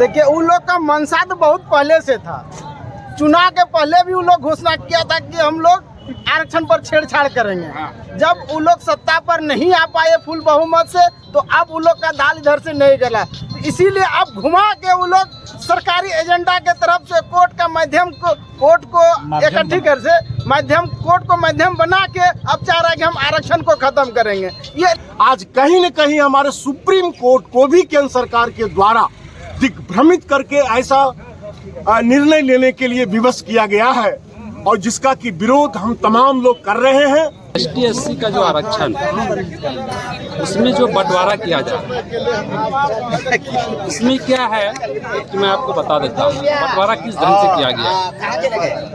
देखिए उन लोग का मंशा तो बहुत पहले से था। चुनाव के पहले भी उन लोग घोषणा किया था कि हम लोग आरक्षण पर छेड़छाड़ करेंगे। जब उन लोग सत्ता पर नहीं आ पाए फुल बहुमत से, तो अब उन लोग का दाल इधर से नहीं गला, इसीलिए अब घुमा के वो लोग सरकारी एजेंडा के तरफ से कोर्ट को माध्यम बना के अब चाह रहा है कि हम आरक्षण को खत्म करेंगे। ये आज कहीं न कहीं हमारे सुप्रीम कोर्ट को भी केंद्र सरकार के द्वारा दिग्भ्रमित करके ऐसा निर्णय लेने के लिए विवश किया गया है, और जिसका कि विरोध हम तमाम लोग कर रहे हैं। ST/SC का जो आरक्षण उसमें जो बंटवारा किया जा रहा है, इसमें क्या है कि मैं आपको बता देता हूँ बंटवारा किस ढंग से किया गया।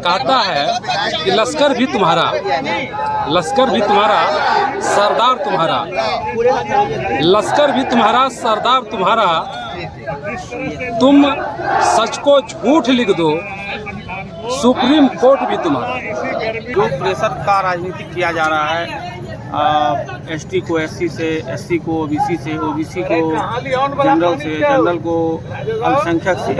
कहता है कि लश्कर भी तुम्हारा, सरदार तुम्हारा, लश्कर भी तुम्हारा, सरदार तुम्हारा, तुम सच को झूठ लिख दो, सुप्रीम कोर्ट भी तुम्हारा। जो प्रेशर का राजनीति किया जा रहा है, ST को SC से, SC को OBC से, OBC को जनरल से, जनरल को अल्पसंख्यक से,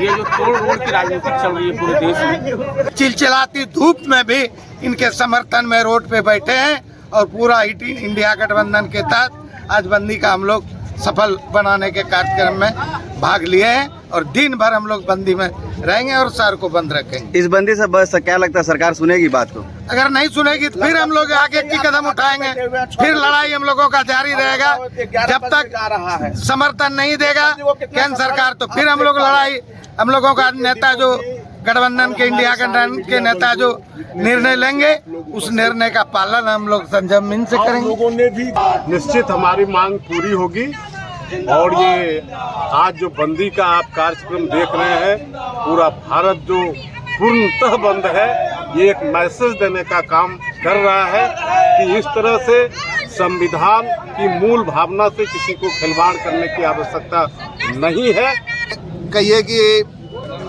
ये जो तोड़ रोड़ की राजनीति चल रही है पूरे देश में। चिलचिलाती धूप में भी इनके समर्थन में रोड पे बैठे हैं और पूरा इंडिया गठबंधन के तहत आज बंदी का हम लोग सफल बनाने के कार्यक्रम में भाग लिए हैं, और दिन भर हम लोग बंदी में रहेंगे और शहर को बंद रखेंगे। इस बंदी से बस क्या लगता है सरकार सुनेगी बात को? अगर नहीं सुनेगी तो फिर हम लोग आगे की कदम उठाएंगे, फिर लड़ाई हम लोगों का जारी रहेगा। जब तक समर्थन नहीं देगा केंद्र सरकार, तो फिर हम लोग लड़ाई, हम लोगों का नेता जो गठबंधन के, इंडिया गठबंधन के नेता जो निर्णय लेंगे, उस निर्णय का पालन हम लोग संयम से करेंगे। लोगों ने भी निश्चित हमारी मांग पूरी होगी, और ये आज जो बंदी का आप कार्यक्रम देख रहे हैं, पूरा भारत जो पूर्णतः बंद है, ये एक मैसेज देने का काम कर रहा है कि इस तरह से संविधान की मूल भावना से किसी को खिलवाड़ करने की आवश्यकता नहीं है। कहिए कि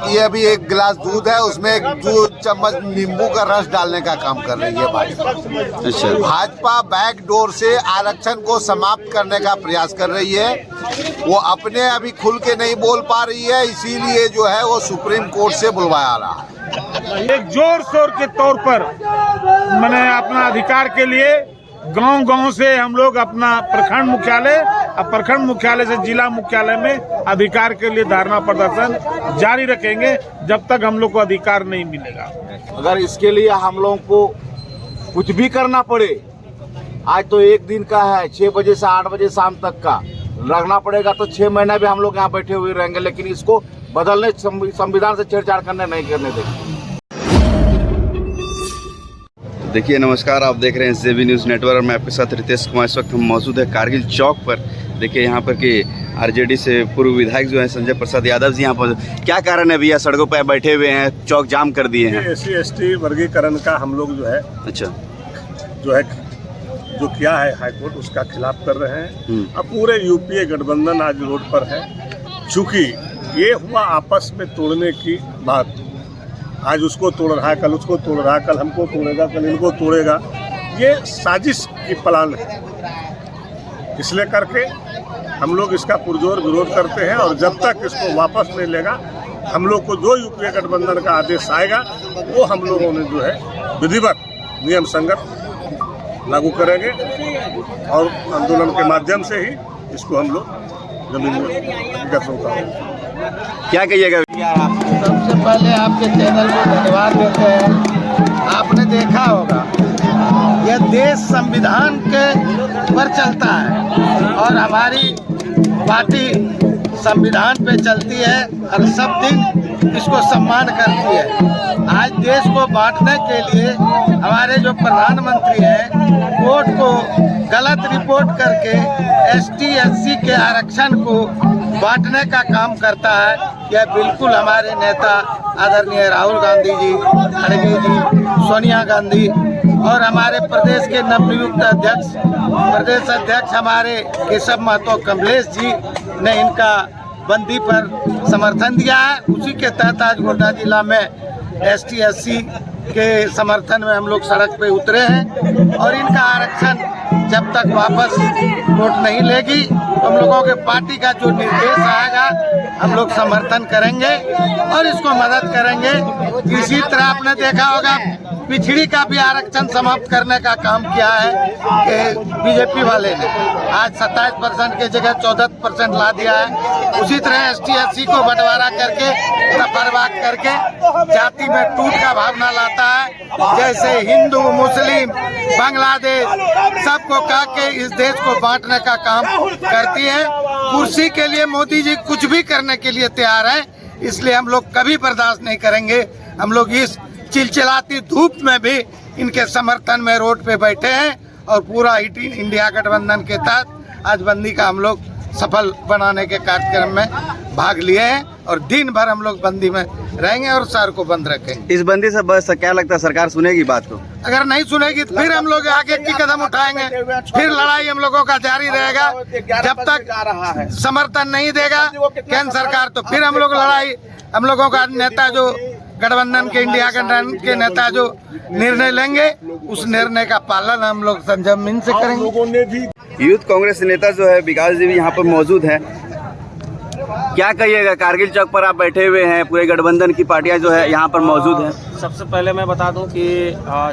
ये अभी एक गिलास दूध है, उसमें 2 चम्मच नींबू का रस डालने का काम कर रही है भाजपा। अच्छा, भाजपा बैकडोर से आरक्षण को समाप्त करने का प्रयास कर रही है। वो अपने अभी खुल के नहीं बोल पा रही है, इसीलिए जो है वो सुप्रीम कोर्ट से बुलवाया रहा है। एक जोर शोर के तौर पर मैंने अपना अधिकार के लिए गांव-गांव से हम लोग अपना प्रखंड मुख्यालय और प्रखंड मुख्यालय से जिला मुख्यालय में अधिकार के लिए धरना प्रदर्शन जारी रखेंगे जब तक हम लोग को अधिकार नहीं मिलेगा। अगर इसके लिए हम लोगों को कुछ भी करना पड़े, आज तो एक दिन का है, 6 बजे से 8 बजे शाम तक का रखना पड़ेगा, तो 6 महीना भी हम लोग यहाँ बैठे हुए रहेंगे, लेकिन इसको बदलने, संविधान से छेड़छाड़ करने नहीं करने देंगे। देखिए नमस्कार, आप देख रहे हैं JB न्यूज़ नेटवर्क और मैं आपके साथ रितेश कुमार। इस वक्त हम मौजूद है कारगिल चौक पर। देखिए यहाँ पर कि RJD से पूर्व विधायक जो है संजय प्रसाद यादव जी यहाँ पर, क्या कारण है भैया सड़कों पर बैठे हुए हैं, चौक जाम कर दिए हैं? SC/ST वर्गीकरण का हम लोग जो है, अच्छा, जो किया है हाईकोर्ट, उसका खिलाफ कर रहे हैं। अब पूरे UPA गठबंधन आज रोड पर है। चूँकि ये हुआ आपस में तोड़ने की बात, आज उसको तोड़ रहा है, कल उसको तोड़ रहा है, कल हमको तोड़ेगा, कल इनको तोड़ेगा, ये साजिश की प्लान है। इसलिए करके हम लोग इसका पुरजोर विरोध करते हैं, और जब तक इसको वापस नहीं लेगा, हम लोग को जो UPA गठबंधन का आदेश आएगा वो हम लोगों ने जो है विधिवत नियम संगत लागू करेंगे, और आंदोलन के माध्यम से ही इसको हम लोग जमीन में हकीकत होगा। क्या कहिएगा? सबसे पहले आपके चैनल को धन्यवाद देते हैं। आपने देखा होगा यह देश संविधान के पर चलता है, और हमारी पार्टी संविधान पे चलती है और सब दिन इसको सम्मान करती है। आज देश को बांटने के लिए हमारे जो प्रधानमंत्री हैं, कोर्ट को गलत रिपोर्ट करके ST/SC के आरक्षण को बांटने का काम करता है। यह बिल्कुल हमारे नेता आदरणीय राहुल गांधी जी, खड़गे जी, सोनिया गांधी और हमारे प्रदेश के नवनियुक्त प्रदेश अध्यक्ष हमारे केशव महतो कमलेश जी ने इनका बंदी पर समर्थन दिया है। उसी के तहत आज गोड्डा जिला में ST/SC के समर्थन में हम लोग सड़क पे उतरे हैं, और इनका आरक्षण जब तक वापस कोर्ट नहीं लेगी, हम लोगों के पार्टी का जो निर्देश आएगा, हम लोग समर्थन करेंगे और इसको मदद करेंगे। इसी तरह आपने देखा होगा पिछड़ी का भी आरक्षण समाप्त करने का काम किया है कि बीजेपी वाले ने आज 27% की जगह 14% ला दिया है। उसी तरह ST SC को बंटवारा करके तफरवाक करके जाति में टूट का भावना लाता है। जैसे हिंदू मुस्लिम बांग्लादेश सबको कह के इस देश को बांटने का काम करती है। कुर्सी के लिए मोदी जी कुछ भी करने के लिए तैयार है, इसलिए हम लोग कभी बर्दाश्त नहीं करेंगे। हम लोग इस चिलचिलाती धूप में भी इनके समर्थन में रोड पे बैठे हैं और पूरा इंडिया गठबंधन के तहत आज बंदी का हम लोग सफल बनाने के कार्यक्रम में भाग लिए हैं और दिन भर हम लोग बंदी में रहेंगे और शहर को बंद रखेंगे। इस बंदी से बस क्या लगता है सरकार सुनेगी बात को? अगर नहीं सुनेगी तो फिर हम लोग आगे की कदम उठाएंगे, फिर लड़ाई हम लोगों का जारी रहेगा। जब तक समर्थन नहीं देगा केंद्र सरकार तो फिर हम लोग लड़ाई, हम लोगों का नेता जो गठबंधन के इंडिया गठबंधन के नेता जो निर्णय लेंगे उस निर्णय का पालन हम लोग संयम से करेंगे। यूथ कांग्रेस नेता जो है विकास जी भी यहाँ पर मौजूद हैं, क्या कहिएगा? कारगिल चौक पर आप बैठे हुए हैं, पूरे गठबंधन की पार्टियां जो है यहाँ पर मौजूद हैं। सबसे पहले मैं बता दूं कि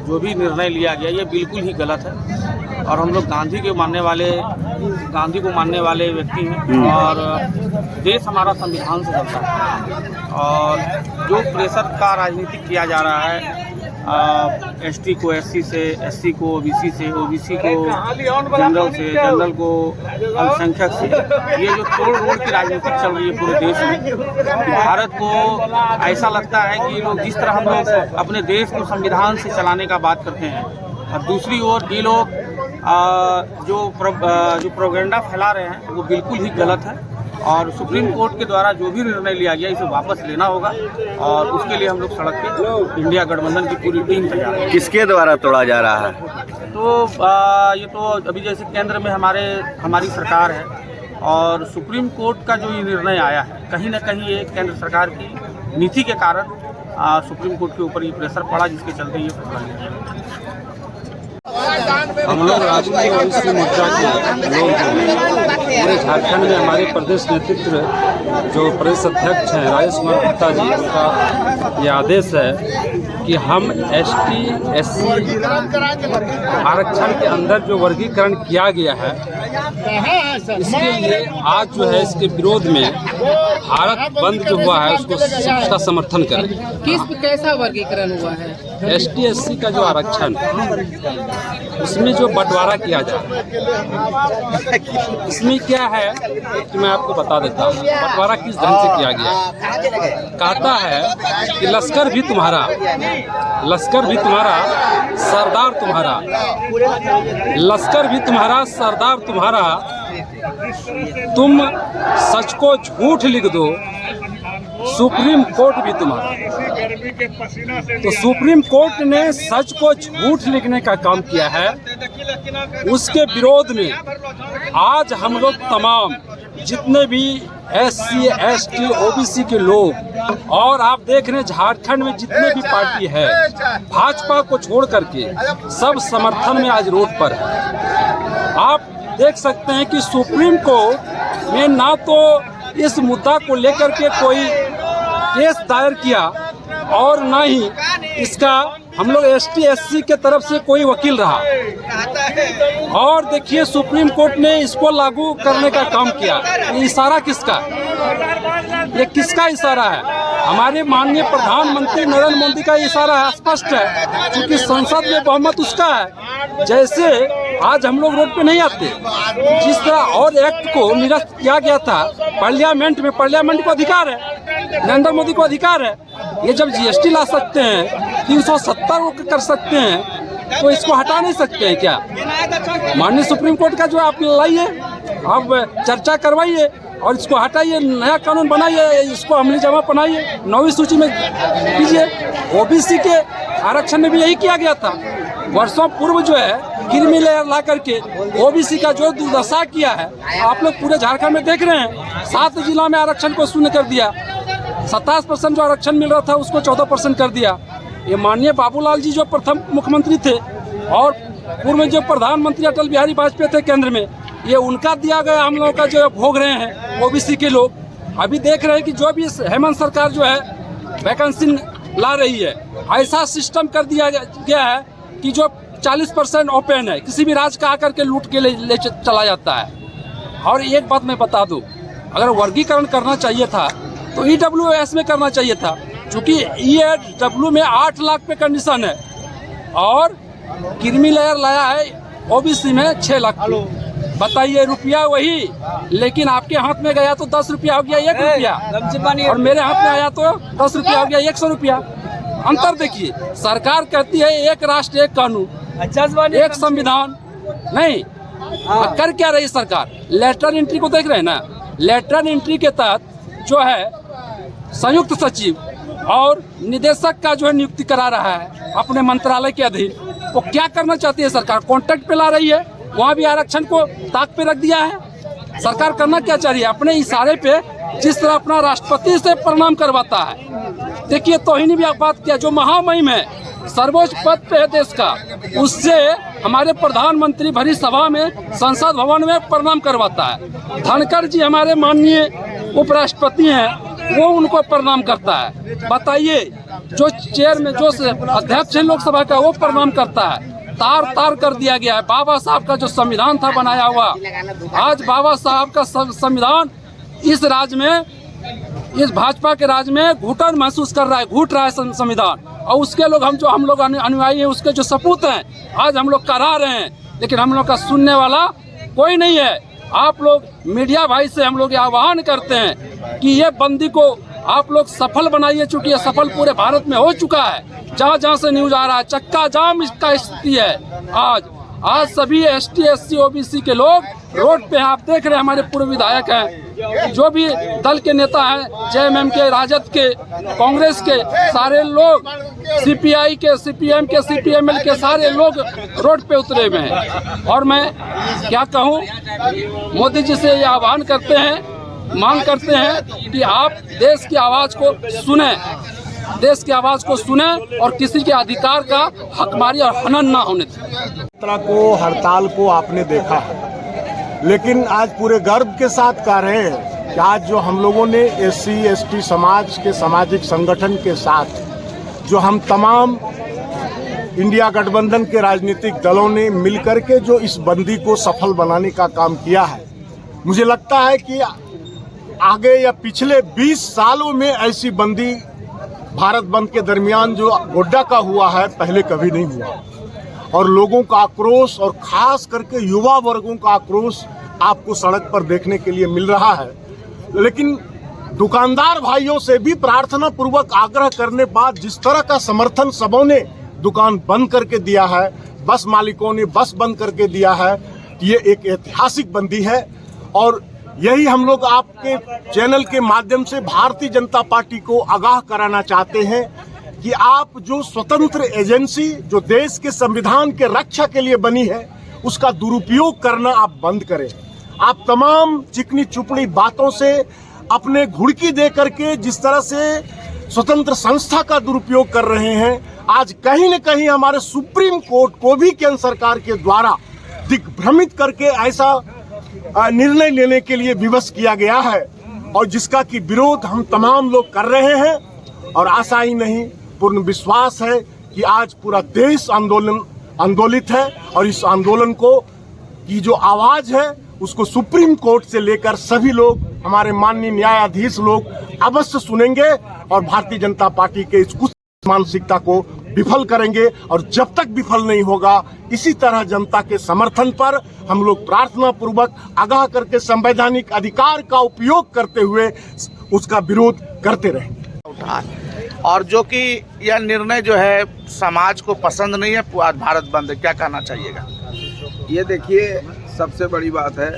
जो भी निर्णय लिया गया ये बिल्कुल ही गलत है और हम लोग गांधी को मानने वाले व्यक्ति हैं और देश हमारा संविधान से चलता है और जो प्रेशर का राजनीति किया जा रहा है ST को SC से, SC को OBC से, OBC को जनरल से, जनरल को अल्पसंख्यक से, ये जो तोड़ रोड़ की राजनीति चल रही है पूरे देश में, भारत को ऐसा लगता है कि लोग जिस तरह हम लोग अपने देश को संविधान से चलाने का बात करते हैं और दूसरी ओर ये लोग जो प्रोपेगेंडा फैला रहे हैं वो बिल्कुल ही गलत है और सुप्रीम कोर्ट के द्वारा जो भी निर्णय लिया गया इसे वापस लेना होगा और उसके लिए हम लोग सड़क पे इंडिया गठबंधन की पूरी टीम तैयार है। किसके द्वारा तोड़ा जा रहा है? तो ये तो अभी जैसे केंद्र में हमारी सरकार है और सुप्रीम कोर्ट का जो ये निर्णय आया है कहीं ना कहीं ये केंद्र सरकार की नीति के कारण सुप्रीम कोर्ट के ऊपर ये प्रेशर पड़ा जिसके चलते ये फैसला लिया। हम लोग राष्ट्रीय ओबीसी मोर्चा के लोग पूरे झारखंड में हमारे प्रदेश नेतृत्व जो प्रदेश अध्यक्ष हैं राजेश कुमार गुप्ता जी, उनका ये आदेश है कि हम ST SC आरक्षण के अंदर जो वर्गीकरण किया गया है इसके लिए आज जो है इसके विरोध में भारत बंद जो हुआ है उसका समर्थन करें। कैसा वर्गीकरण हुआ है? ST SC का जो आरक्षण उसमें जो बंटवारा किया जा रहा है इसमें क्या है कि मैं आपको बता देता हूँ बंटवारा किस ढंग से किया गया। कहता है कि लश्कर भी तुम्हारा सरदार तुम्हारा, लश्कर भी तुम्हारा सरदार तुम्हारा, तुम सच को झूठ लिख दो सुप्रीम कोर्ट भी तुम्हारा। तो सुप्रीम कोर्ट ने सच को झूठ लिखने का काम किया है। उसके विरोध में आज हम लोग तमाम जितने भी SC ST OBC के लोग और आप देख रहे हैं झारखंड में जितने भी पार्टी है भाजपा को छोड़ करके सब समर्थन में आज रोड पर है। आप देख सकते हैं कि सुप्रीम कोर्ट में ना तो इस मुद्दा को लेकर के कोई केस दायर किया और ना ही इसका हम लोग ST SC के तरफ से कोई वकील रहा। और देखिए सुप्रीम कोर्ट ने इसको लागू करने का काम किया। ये इशारा किसका? ये किसका इशारा है? हमारे माननीय प्रधानमंत्री नरेंद्र मोदी का इशारा है, स्पष्ट है, क्योंकि संसद में बहुमत उसका है। जैसे आज हम लोग रोड पे नहीं आते, जिस तरह और एक्ट को निरस्त किया गया था पार्लियामेंट में, पार्लियामेंट को अधिकार है, नरेंद्र मोदी को अधिकार है। ये जब GST ला सकते हैं, 370 कर सकते हैं, तो इसको हटा नहीं सकते हैं क्या? माननीय सुप्रीम कोर्ट का जो आप लाइए, आप चर्चा करवाइए और इसको हटाइए, नया कानून बनाइए, इसको अमली जमा बनाइए, 9वीं सूची में कीजिए। OBC के आरक्षण में भी यही किया गया था। वर्षों पूर्व जो है क्रीमी लेयर ला करके OBC का जो दुर्दशा किया है आप लोग पूरे झारखंड में देख रहे हैं। 7 जिला में आरक्षण को शून्य कर दिया, 27% जो आरक्षण मिल रहा था उसको 14% कर दिया। ये माननीय बाबूलाल जी जो प्रथम मुख्यमंत्री थे और पूर्व में जो प्रधानमंत्री अटल बिहारी वाजपेयी थे केंद्र में, ये उनका दिया गया हम लोगों का जो भोग रहे हैं OBC के लोग। अभी देख रहे हैं कि जो भी हेमंत सरकार जो है वैकेंसी ला रही है, ऐसा सिस्टम कर दिया गया है कि जो 40% ओपन है, किसी भी राज्य का आकर के लूट के ले चला जाता है। और एक बात मैं बता दूं, अगर वर्गीकरण करना चाहिए था तो EWS में करना चाहिए था, क्योंकि EW में 8 लाख पे कंडीशन है और क्रीमी लेयर लाया है OBC में 6 लाख। बताइए, रुपया वही, लेकिन आपके हाथ में गया तो 10 रुपया हो गया 1 रुपया, और मेरे हाथ में आया तो 10 रुपया हो गया 100 रुपया। अंतर देखिए, सरकार कहती है एक राष्ट्र एक कानून, एक संविधान, नहीं कर क्या रही सरकार? लेटर एंट्री को देख रहे हैं ना, लेटर एंट्री के तहत जो है संयुक्त सचिव और निदेशक का जो है नियुक्ति करा रहा है अपने मंत्रालय के अधीन। वो क्या करना चाहती है सरकार? कॉन्ट्रैक्ट पे ला रही है, वहाँ भी आरक्षण को ताक पे रख दिया है। सरकार करना क्या चाह रही है? अपने इशारे पे जिस तरह अपना राष्ट्रपति से प्रणाम करवाता है। देखिए, तौहीनी भी बात किया, जो महामहिम है, सर्वोच्च पद पे है देश का, उससे हमारे प्रधानमंत्री भरी सभा में संसद भवन में प्रणाम करवाता है। धनखड़ जी हमारे माननीय उपराष्ट्रपति हैं, वो उनको प्रणाम करता है। बताइए, जो चेयर में जो अध्यक्ष है लोकसभा का, वो प्रणाम करता है। तार तार कर दिया गया है। बाबा साहब का जो संविधान था बनाया हुआ, आज बाबा साहब का संविधान इस राज्य में, इस भाजपा के राज्य में घुटन महसूस कर रहा है, घुट रहा है संविधान। और उसके लोग हम लोग अनुयायी हैं, उसके जो सपूत हैं, आज हम लोग करा रहे हैं, लेकिन हम लोग का सुनने वाला कोई नहीं है। आप लोग मीडिया भाई से हम लोग आह्वान करते हैं कि ये बंदी को आप लोग सफल बनाइए, चूंकि ये सफल पूरे भारत में हो चुका है। जहाँ जहाँ से न्यूज आ रहा है, चक्का जाम इसका स्थिति है। आज सभी ST SC OBC के लोग रोड पे, आप देख रहे हैं, हमारे पूर्व विधायक हैं, जो भी दल के नेता हैं, JMM के, राजद के, कांग्रेस के, सारे लोग, CPI के, CPM के, CPML के, सारे लोग रोड पे उतरे हुए हैं। और मैं क्या कहूँ, मोदी जी से ये आह्वान करते हैं, मांग करते हैं कि आप देश की आवाज़ को सुने, देश की आवाज़ को सुने और किसी के अधिकार का हकमारी और हनन ना होने दें। हड़ताल को आपने देखा है, लेकिन आज पूरे गर्व के साथ कह रहे हैं कि आज जो हम लोगों ने SC ST समाज के सामाजिक संगठन के साथ, जो हम तमाम इंडिया गठबंधन के राजनीतिक दलों ने मिलकर के जो इस बंदी को सफल बनाने का काम किया है, मुझे लगता है कि आगे या पिछले 20 सालों में ऐसी बंदी भारत बंद के दरमियान जो गोड्डा का हुआ है, पहले कभी नहीं हुआ। और लोगों का आक्रोश, और खास करके युवा वर्गों का आक्रोश आपको सड़क पर देखने के लिए मिल रहा है। लेकिन दुकानदार भाइयों से भी प्रार्थना पूर्वक आग्रह करने बाद जिस तरह का समर्थन सबों ने दुकान बंद करके दिया है, बस मालिकों ने बस बंद करके दिया है, ये एक ऐतिहासिक बंदी है। और यही हम लोग आपके चैनल के माध्यम से भारतीय जनता पार्टी को आगाह कराना चाहते हैं कि आप जो स्वतंत्र एजेंसी जो देश के संविधान के रक्षा के लिए बनी है, उसका दुरुपयोग करना आप बंद करें। आप तमाम चिकनी चुपड़ी बातों से अपने घुड़की दे करके जिस तरह से स्वतंत्र संस्था का दुरुपयोग कर रहे हैं, आज कहीं न कहीं हमारे सुप्रीम कोर्ट को भी केंद्र सरकार के द्वारा दिग्भ्रमित करके ऐसा निर्णय लेने के लिए विवश किया गया है, और जिसका कि विरोध हम तमाम लोग कर रहे हैं। और आशा ही नहीं, पूर्ण विश्वास है कि आज पूरा देश आंदोलित है, और इस आंदोलन को की जो आवाज है उसको सुप्रीम कोर्ट से लेकर सभी लोग, हमारे माननीय न्यायाधीश लोग अवश्य सुनेंगे और भारतीय जनता पार्टी के इस कुछ मानसिकता को विफल करेंगे। और जब तक विफल नहीं होगा, इसी तरह जनता के समर्थन पर हम लोग प्रार्थना पूर्वक आगाह करके संवैधानिक अधिकार का उपयोग करते हुए उसका विरोध करते रहेंगे। और जो कि यह निर्णय जो है समाज को पसंद नहीं है, भारत बंद, क्या कहना चाहिएगा? ये देखिए, सबसे बड़ी बात है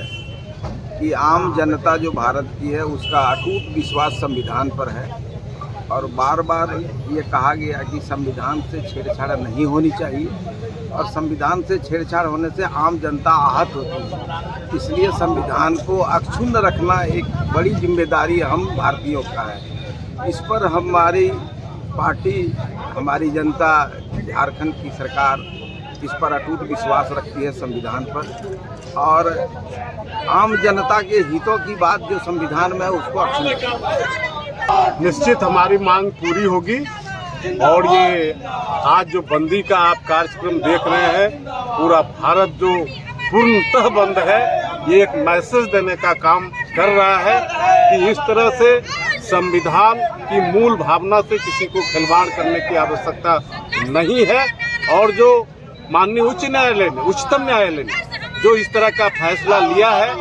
कि आम जनता जो भारत की है उसका अटूट विश्वास संविधान पर है, और बार बार ये कहा गया कि संविधान से छेड़छाड़ नहीं होनी चाहिए, और संविधान से छेड़छाड़ होने से आम जनता आहत होती है। इसलिए संविधान को अक्षुण्ण रखना एक बड़ी जिम्मेदारी हम भारतीयों का है। इस पर हमारी पार्टी, हमारी जनता, झारखंड की सरकार इस पर अटूट विश्वास रखती है संविधान पर, और आम जनता के हितों की बात जो संविधान में है उसको अक्षुण्ण रखती है। निश्चित हमारी मांग पूरी होगी और ये आज जो बंदी का आप कार्यक्रम देख रहे हैं, पूरा भारत जो पूर्णतः बंद है, ये एक मैसेज देने का काम कर रहा है कि इस तरह से संविधान की मूल भावना से किसी को खिलवाड़ करने की आवश्यकता नहीं है। और जो माननीय उच्चतम न्यायालय ने जो इस तरह का फैसला लिया है,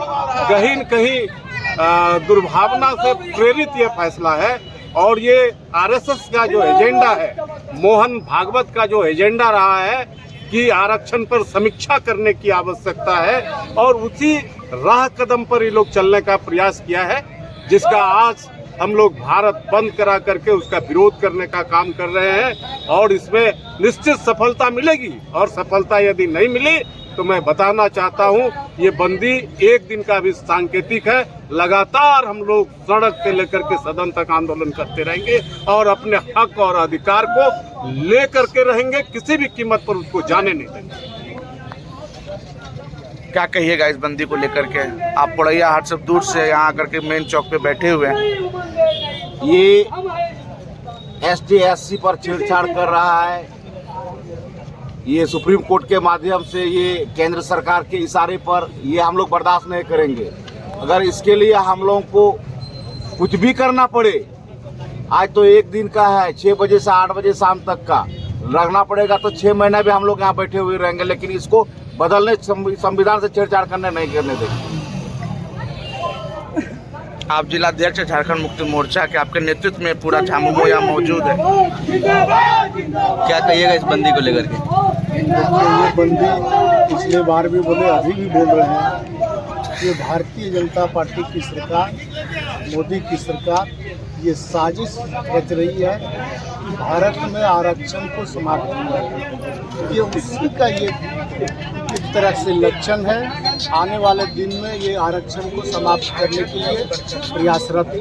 कहीं न कहीं दुर्भावना से प्रेरित ये फैसला है। और ये आरएसएस का जो एजेंडा है, मोहन भागवत का जो एजेंडा रहा है कि आरक्षण पर समीक्षा करने की आवश्यकता है, और उसी राह कदम पर ये लोग चलने का प्रयास किया है, जिसका आज हम लोग भारत बंद करा करके उसका विरोध करने का काम कर रहे हैं। और इसमें निश्चित सफलता मिलेगी, और सफलता यदि नहीं मिली तो मैं बताना चाहता हूं, ये बंदी एक दिन का भी सांकेतिक है। लगातार हम लोग सड़क से लेकर के सदन तक आंदोलन करते रहेंगे और अपने हक और अधिकार को लेकर के रहेंगे, किसी भी कीमत पर उसको जाने नहीं देंगे। क्या कहिएगा इस बंदी को लेकर के? आप पड़ैया हाट से दूर से यहाँ आकर के मेन चौक पे बैठे हुए हैं। ये ST/SC पर छेड़छाड़ कर रहा है। ये सुप्रीम कोर्ट के माध्यम से, ये केंद्र सरकार के इशारे पर, ये हम लोग बर्दाश्त नहीं करेंगे। अगर इसके लिए हम लोगों को कुछ भी करना पड़े, आज तो एक दिन का है, 6 बजे से 8 बजे शाम तक का लगना पड़ेगा, तो 6 महीना भी हम लोग यहाँ बैठे हुए रहेंगे, लेकिन इसको बदलने, संविधान से छेड़छाड़ करने नहीं करने देंगे। आप जिलाध्यक्ष झारखंड मुक्ति मोर्चा के, आपके नेतृत्व में पूरा झामुमो यहाँ मौजूद है, क्या कहिएगा इस बंदी को लेकर के? ये बंदी पिछले बार भी बोले, अभी भी बोल रहे हैं, ये भारतीय जनता पार्टी की सरकार, मोदी की सरकार, ये साजिश रच रही है कि भारत में आरक्षण को समाप्त किया। ये उसी का ये एक तरह से लक्षण है। आने वाले दिन में ये आरक्षण को समाप्त करने के लिए प्रयासरत है।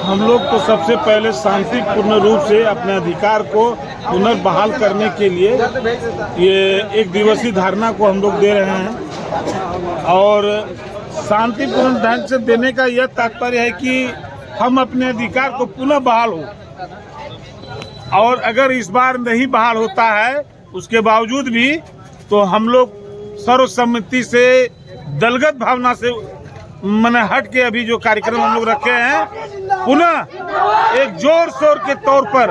हम लोग तो सबसे पहले शांतिपूर्ण रूप से अपने अधिकार को पुनर्बहाल करने के लिए ये 1 दिवसीय धरना को हम लोग दे रहे हैं, और शांतिपूर्ण ढंग से देने का यह तात्पर्य है कि हम अपने अधिकार को पुनः बहाल हो, और अगर इस बार नहीं बहाल होता है उसके बावजूद भी, तो हम लोग सर्वसम्मति से, दलगत भावना से मैंने हट के अभी जो कार्यक्रम हम लोग रखे हैं, पुनः एक जोर शोर के तौर पर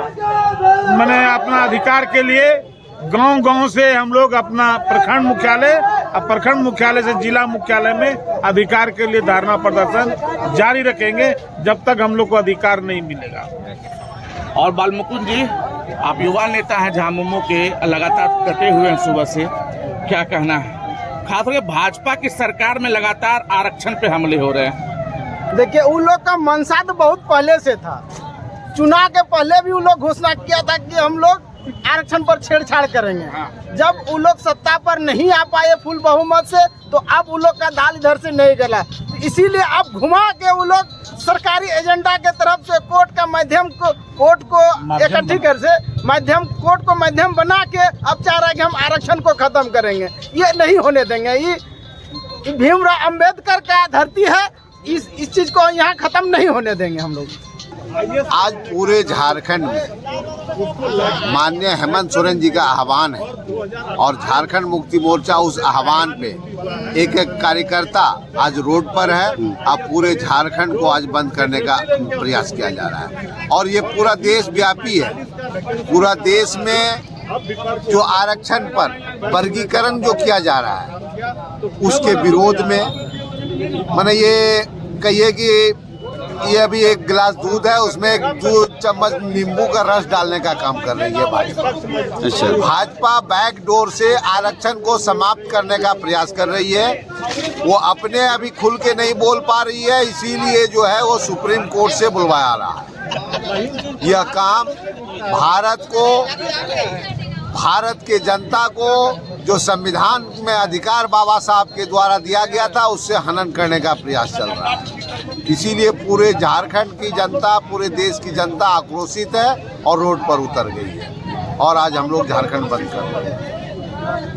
मैंने अपना अधिकार के लिए गांव-गांव से हम लोग अपना प्रखंड मुख्यालय और प्रखंड मुख्यालय से जिला मुख्यालय में अधिकार के लिए धरना प्रदर्शन जारी रखेंगे जब तक हम लोग को अधिकार नहीं मिलेगा। और बालमुकुंद जी, आप युवा नेता हैं झामुमो के, लगातार कटे हुए हैं सुबह से, क्या कहना है? खासकर भाजपा की सरकार में लगातार आरक्षण पे हमले हो रहे हैं। देखिए, उन लोग का मंशा तो बहुत पहले से था। चुनाव के पहले भी उन लोग घोषणा किया था कि हम लोग आरक्षण पर छेड़छाड़ करेंगे। जब उन लोग सत्ता पर नहीं आ पाए फुल बहुमत से, तो अब उन लोग का दाल इधर से नहीं गला, तो इसीलिए अब घुमा के उन लोग सरकारी एजेंडा के तरफ से कोर्ट का माध्यम को, कोर्ट को इकट्ठी कर से माध्यम, कोर्ट को माध्यम बना के अब चाह रहा है कि हम आरक्षण को खत्म करेंगे। ये नहीं होने देंगे। ये भीमराव अंबेडकर का धरती है, इस चीज को यहाँ खत्म नहीं होने देंगे हम लोग। आज पूरे झारखंड में माननीय हेमंत सोरेन जी का आह्वान है, और झारखंड मुक्ति मोर्चा उस आह्वान पे एक एक कार्यकर्ता आज रोड पर है। अब पूरे झारखंड को आज बंद करने का प्रयास किया जा रहा है, और ये पूरा देश व्यापी है। पूरा देश में जो आरक्षण पर वर्गीकरण जो किया जा रहा है, उसके विरोध में मैंने ये कहिए कि ये अभी एक गिलास दूध है, उसमें एक 2 चम्मच नींबू का रस डालने का काम कर रही है भाजपा। अच्छा, भाजपा बैकडोर से आरक्षण को समाप्त करने का प्रयास कर रही है। वो अपने अभी खुल के नहीं बोल पा रही है, इसीलिए जो है वो सुप्रीम कोर्ट से बुलवाया रहा है। यह काम भारत के जनता को जो संविधान में अधिकार बाबा साहब के द्वारा दिया गया था, उससे हनन करने का प्रयास चल रहा है। इसीलिए पूरे झारखंड की जनता, पूरे देश की जनता आक्रोशित है और रोड पर उतर गई है। और आज हम लोग झारखंड बंद कर रहे हैं।